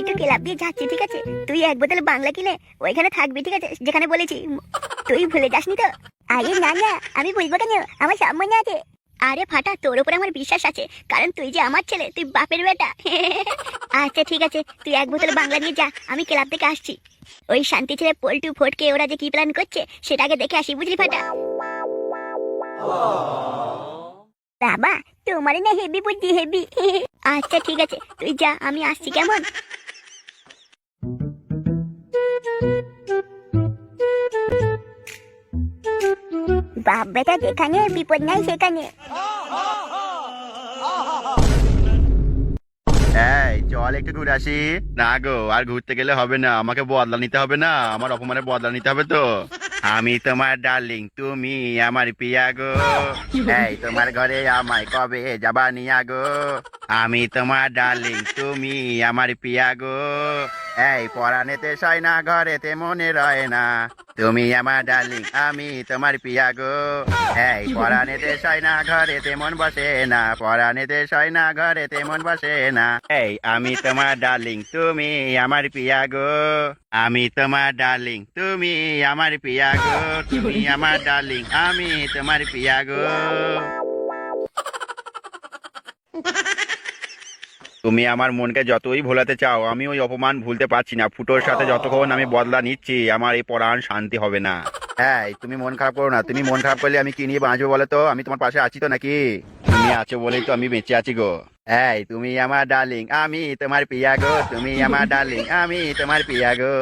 একটু ক্লাব দিয়ে যাচ্ছি, ঠিক আছে? তুই এক বোতল বাংলা কিনে ওইখানে থাকবি, ঠিক আছে? যেখানে বলেছি। তুই ভুলে যাসনি তো? আরে না না, আমি বলবো কেন, আমার সব মনে আছে। আরে ফাটা, তোর উপরে আমার বিশ্বাস আছে, কারণ তুই যে আমার ছেলে, তুই বাপের বেটা। আচ্ছা ঠিক আছে, তুই এক বোতল বাংলা নিয়ে যা, আমি ক্লাব থেকে আসছি। ওই শান্তি ছেলে পল্টু ফটকে ওরা যে কি প্ল্যান করছে সেটাকে দেখে আসি, বুঝলি ফাটা? বাবা, তোমার না হেভি বুদ্ধি, হেভি। আচ্ছা ঠিক আছে, তুই যা, আমি আসছি, কেমন? বাপ বেটা যেখানে বিপদ নাই সেখানে। এই চল একটু ঘুরে আসি। না গো, আর ঘুরতে গেলে হবে না, আমাকে বদলা নিতে হবে না, আমার অপমানের বদলা নিতে হবে তো। আমি তোমার ডার্লিং, তুমি আমার পিয়া গো। এই তোমার ঘরে আমায় কবে যাবা নিয়া গো? আমি তোমার ডার্লিং, তুমি আমার পিয়া গো। এই পরানেতে সয় না, ঘরেতে মনে রয় না। তুমি আমার ডার্লিং, আমি তোমার পিয়া গো। এই পরানেতে সয় না, ঘরেতে মন বসে না। পরানেতে সয় না, ঘরেতে মন বসে না। এই আমি তোমার ডার্লিং, তুমি আমার পিয়া গো। আমি তোমার ডার্লিং, তুমি আমার পিয়া গো। তুমি আমার ডার্লিং, আমি তোমার পিয়া গো। তুমি আমার মনকে যতই ভোলাতে চাও, আমি ওই অপমান ভুলতে পারছি না। ফুটোর সাথে যতক্ষণ আমি বদলা নিচ্ছি, আমার এই পরাণ শান্তি হবে না। হ্যাঁ, তুমি মন খারাপ করো না। তুমি মন খারাপ করলে আমি কি নিয়ে বাঁচবো বলো তো? আমি তোমার পাশে আছি তো নাকি? তুমি আছো বলেই তো আমি বেঁচে আছি গো। এই তুমি আমার ডার্লিং, আমি তোমার পিয়া গো। তুমি আমার ডার্লিং, আমি তোমার পিয়া গো।